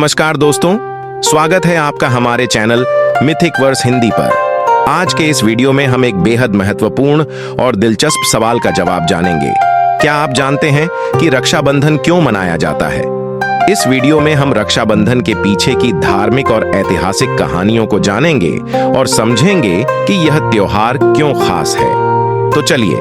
नमस्कार दोस्तों, स्वागत है आपका हमारे चैनल मिथिक वर्स हिंदी पर। आज के इस वीडियो में हम एक बेहद महत्वपूर्ण और दिलचस्प सवाल का जवाब जानेंगे। क्या आप जानते हैं कि रक्षाबंधन क्यों मनाया जाता है? इस वीडियो में हम रक्षाबंधन के पीछे की धार्मिक और ऐतिहासिक कहानियों को जानेंगे और समझेंगे कि यह त्योहार क्यों खास है। तो चलिए,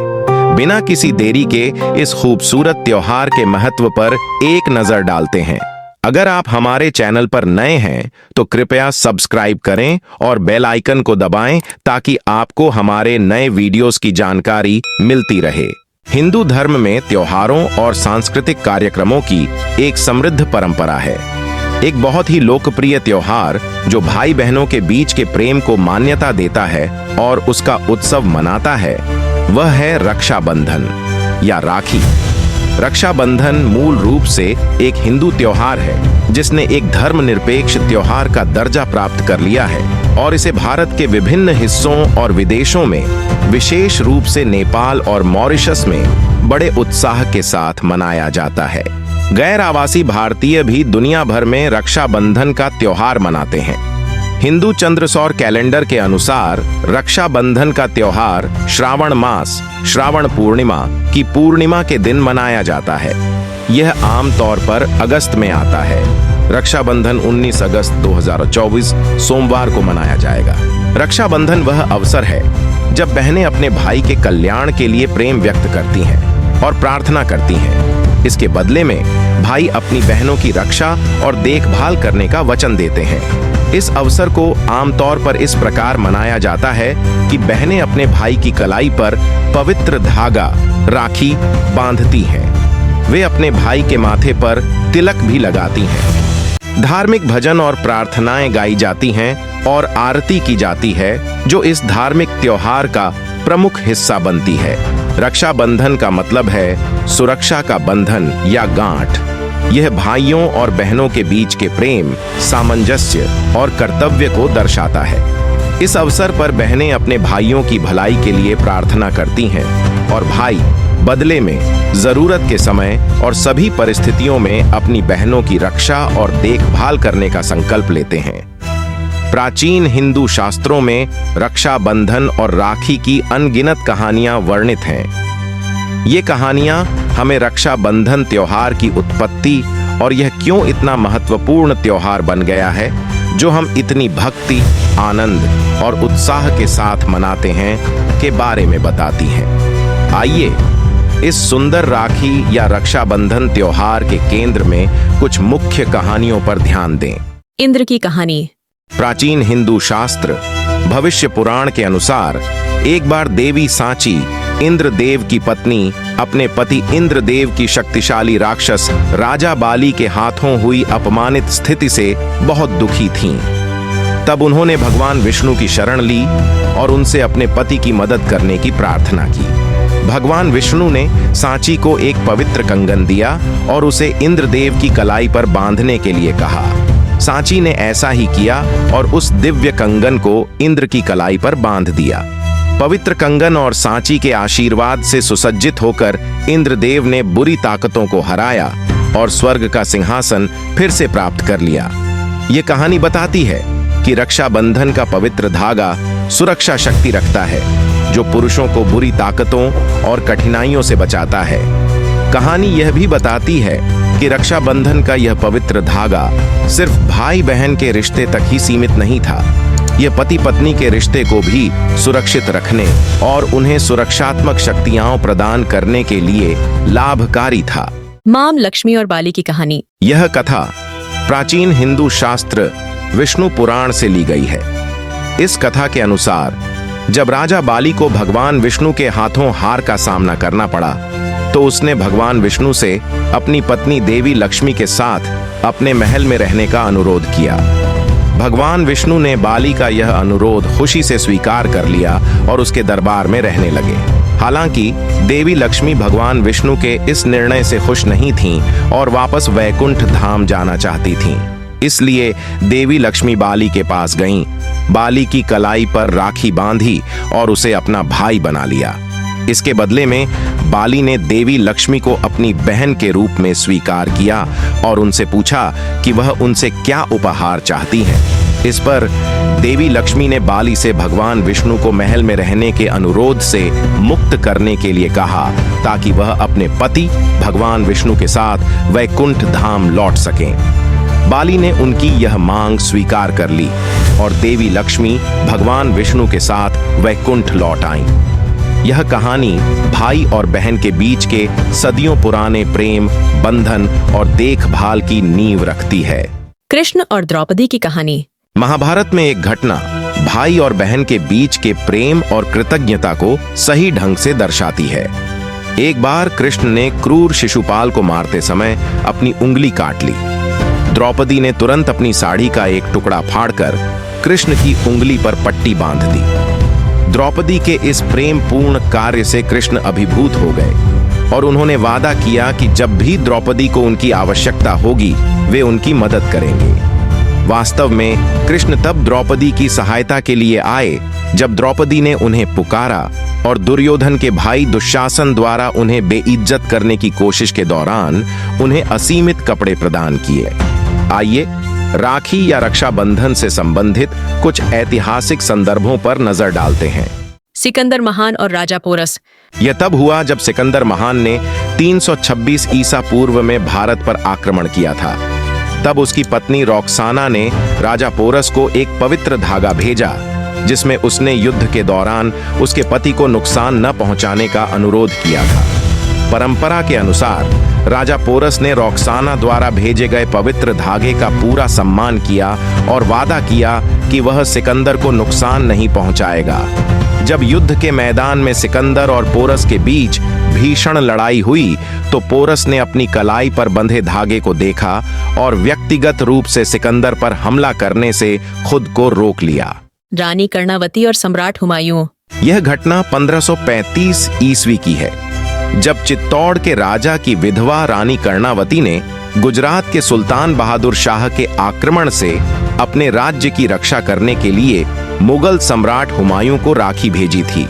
बिना किसी देरी के इस खूबसूरत त्योहार के महत्व पर एक नजर डालते हैं। अगर आप हमारे चैनल पर नए हैं तो कृपया सब्सक्राइब करें और बेल आइकन को दबाएं ताकि आपको हमारे नए वीडियोस की जानकारी मिलती रहे। हिंदू धर्म में त्योहारों और सांस्कृतिक कार्यक्रमों की एक समृद्ध परंपरा है। एक बहुत ही लोकप्रिय त्योहार जो भाई बहनों के बीच के प्रेम को मान्यता देता है और उसका उत्सव मनाता है, वह है रक्षाबंधन या राखी। रक्षाबंधन मूल रूप से एक हिंदू त्योहार है जिसने एक धर्मनिरपेक्ष त्योहार का दर्जा प्राप्त कर लिया है और इसे भारत के विभिन्न हिस्सों और विदेशों में, विशेष रूप से नेपाल और मॉरिशस में बड़े उत्साह के साथ मनाया जाता है। गैर आवासी भारतीय भी दुनिया भर में रक्षाबंधन का त्योहार मनाते हैं। हिंदू चंद्र सौर कैलेंडर के अनुसार रक्षाबंधन का त्योहार श्रावण मास, श्रावण पूर्णिमा की पूर्णिमा के दिन मनाया जाता है। यह आमतौर पर अगस्त में आता है। रक्षाबंधन 19 अगस्त 2024 सोमवार को मनाया जाएगा। रक्षाबंधन वह अवसर है जब बहनें अपने भाई के कल्याण के लिए प्रेम व्यक्त करती हैं और प्रार्थना करती हैं। इसके बदले में भाई अपनी बहनों की रक्षा और देखभाल करने का वचन देते हैं। इस अवसर को आमतौर पर इस प्रकार मनाया जाता है कि बहनें अपने भाई की कलाई पर पवित्र धागा, राखी बांधती हैं। वे अपने भाई के माथे पर तिलक भी लगाती हैं। धार्मिक भजन और प्रार्थनाएं गाई जाती हैं और आरती की जाती है, जो इस धार्मिक त्योहार का प्रमुख हिस्सा बनती है। रक्षाबंधन का मतलब है सुरक्षा का बंधन या गांठ। यह भाइयों और बहनों के बीच के प्रेम, सामंजस्य और कर्तव्य को दर्शाता है। इस अवसर पर बहनें अपने भाइयों की भलाई के लिए प्रार्थना करती हैं और भाई बदले में जरूरत के समय और सभी परिस्थितियों में अपनी बहनों की रक्षा और देखभाल करने का संकल्प लेते हैं। प्राचीन हिंदू शास्त्रों में रक्षाबंधन और राखी की अनगिनत कहानियां वर्णित हैं। ये कहानियां हमें रक्षाबंधन त्योहार की उत्पत्ति और यह क्यों इतना महत्वपूर्ण त्योहार बन गया है, जो हम इतनी भक्ति, आनंद और उत्साह के साथ मनाते हैं, के बारे में बताती हैं। आइए इस सुंदर राखी या रक्षाबंधन त्योहार के केंद्र में कुछ मुख्य कहानियों पर ध्यान दें। इंद्र की कहानी। प्राचीन हिंदू शास्त्र भविष्य पुराण के अनुसार एक बार देवी सांची, इंद्रदेव की पत्नी, अपने पति इंद्रदेव की शक्तिशाली राक्षस राजा बाली के हाथों हुई अपमानित स्थिति से बहुत दुखी थीं। तब उन्होंने भगवान विष्णु की शरण ली और उनसे अपने पति की मदद करने की प्रार्थना की। भगवान विष्णु ने सांची को एक पवित्र कंगन दिया और उसे इंद्रदेव की कलाई पर बांधने के लिए कहा। सांची ने ऐसा ही किया और उस दिव्य कंगन को इंद्र की कलाई पर बांध दिया। पवित्र कंगन और सांची के आशीर्वाद से सुसज्जित होकर इंद्रदेव ने बुरी ताकतों को हराया और स्वर्ग का सिंहासन फिर से प्राप्त कर लिया। ये कहानी बताती है कि रक्षाबंधन का पवित्र धागा सुरक्षा शक्ति रखता है, जो पुरुषों को बुरी ताकतों और कठिनाइयों से बचाता है। कहानी यह भी बताती है कि रक्षाबंधन का यह पवित्र धागा सिर्फ भाई बहन के रिश्ते तक ही सीमित नहीं था। यह पति पत्नी के रिश्ते को भी सुरक्षित रखने और उन्हें सुरक्षात्मक शक्तियां प्रदान करने के लिए लाभकारी था। मां लक्ष्मी और बाली की कहानी। यह कथा प्राचीन हिंदू शास्त्र विष्णु पुराण से ली गई है। इस कथा के अनुसार जब राजा बाली को भगवान विष्णु के हाथों हार का सामना करना पड़ा, तो उसने भगवान विष्णु से अपनी पत्नी देवी लक्ष्मी के साथ अपने महल में रहने का अनुरोध किया। भगवान विष्णु ने बाली का यह अनुरोध खुशी से स्वीकार कर लिया और उसके दरबार में रहने लगे। हालांकि देवी लक्ष्मी भगवान विष्णु के इस निर्णय से खुश नहीं थीं और वापस वैकुंठ धाम जाना चाहती थीं। इसलिए देवी लक्ष्मी बाली के पास गईं, बाली की कलाई पर राखी बांधी और उसे अपना भाई बना लिया। इसके बदले में बाली ने देवी लक्ष्मी को अपनी बहन के रूप में स्वीकार किया और उनसे पूछा कि वह उनसे क्या उपहार चाहती हैं। इस पर देवी लक्ष्मी ने बाली से भगवान विष्णु को महल में रहने के अनुरोध से मुक्त करने के लिए कहा, ताकि वह अपने पति भगवान विष्णु के साथ वैकुंठ धाम लौट सकें। बाली ने उनकी यह मांग स्वीकार कर ली और देवी लक्ष्मी भगवान विष्णु के साथ वैकुंठ लौट आईं। यह कहानी भाई और बहन के बीच के सदियों पुराने प्रेम, बंधन और देखभाल की नींव रखती है। कृष्ण और द्रौपदी की कहानी। महाभारत में एक घटना भाई और बहन के बीच के प्रेम और कृतज्ञता को सही ढंग से दर्शाती है। एक बार कृष्ण ने क्रूर शिशुपाल को मारते समय अपनी उंगली काट ली। द्रौपदी ने तुरंत अपनी साड़ी का एक टुकड़ा फाड़कर कृष्ण की उंगली पर पट्टी बांध दी। द्रौपदी के इस प्रेम पूर्ण कार्य से कृष्ण अभिभूत हो गए और उन्होंने वादा किया कि जब भी द्रौपदी को उनकी आवश्यकता होगी वे उनकी मदद करेंगे। वास्तव में कृष्ण तब द्रौपदी की सहायता के लिए आए जब द्रौपदी ने उन्हें पुकारा और दुर्योधन के भाई दुशासन द्वारा उन्हें बेइज्जत करने की कोशिश के दौरान उन्हें असीमित कपड़े प्रदान किए। आइए राखी या रक्षाबंधन से संबंधित कुछ ऐतिहासिक संदर्भों पर नजर डालते हैं। सिकंदर महान और राजा पोरस। यह तब हुआ जब सिकंदर महान ने 326 ईसा पूर्व में भारत पर आक्रमण किया था। तब उसकी पत्नी रॉक्साना ने राजा पोरस को एक पवित्र धागा भेजा जिसमें उसने युद्ध के दौरान उसके पति को नुकसान न पहुंचाने का अनुरोध किया था। परंपरा के अनुसार राजा पोरस ने रॉक्साना द्वारा भेजे गए पवित्र धागे का पूरा सम्मान किया और वादा किया कि वह सिकंदर को नुकसान नहीं पहुंचाएगा। जब युद्ध के मैदान में सिकंदर और पोरस के बीच भीषण लड़ाई हुई तो पोरस ने अपनी कलाई पर बंधे धागे को देखा और व्यक्तिगत रूप से सिकंदर पर हमला करने से खुद को रोक लिया। रानी कर्णावती और सम्राट हुमायूं। यह घटना 1535 ईस्वी की है, जब चित्तौड़ के राजा की विधवा रानी कर्णावती ने गुजरात के सुल्तान बहादुर शाह के आक्रमण से अपने राज्य की रक्षा करने के लिए मुगल सम्राट हुमायूं को राखी भेजी थी।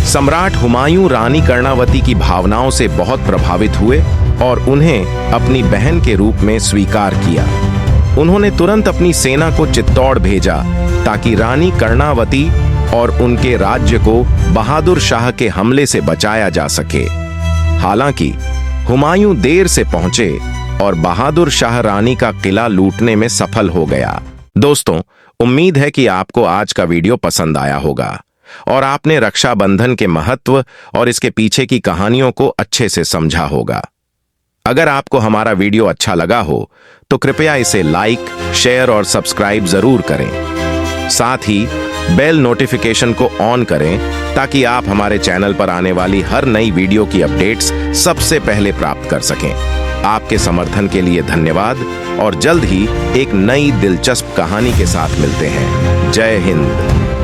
सम्राट हुमायूं रानी कर्णावती की भावनाओं से बहुत प्रभावित हुए और उन्हें अपनी बहन के रूप में स्वीकार किया। उन्होंने तुरंत अपनी सेना को चित्तौड़ भेजा ताकि रानी कर्णावती और उनके राज्य को बहादुर शाह के हमले से बचाया जा सके। हालांकि हुमायूं देर से पहुंचे और बहादुर शाह रानी का किला लूटने में सफल हो गया। दोस्तों, उम्मीद है कि आपको आज का वीडियो पसंद आया होगा और आपने रक्षाबंधन के महत्व और इसके पीछे की कहानियों को अच्छे से समझा होगा। अगर आपको हमारा वीडियो अच्छा लगा हो तो कृपया इसे लाइक, शेयर और सब्सक्राइब जरूर करें। साथ ही बेल नोटिफिकेशन को ऑन करें ताकि आप हमारे चैनल पर आने वाली हर नई वीडियो की अपडेट्स सबसे पहले प्राप्त कर सकें। आपके समर्थन के लिए धन्यवाद और जल्द ही एक नई दिलचस्प कहानी के साथ मिलते हैं। जय हिंद।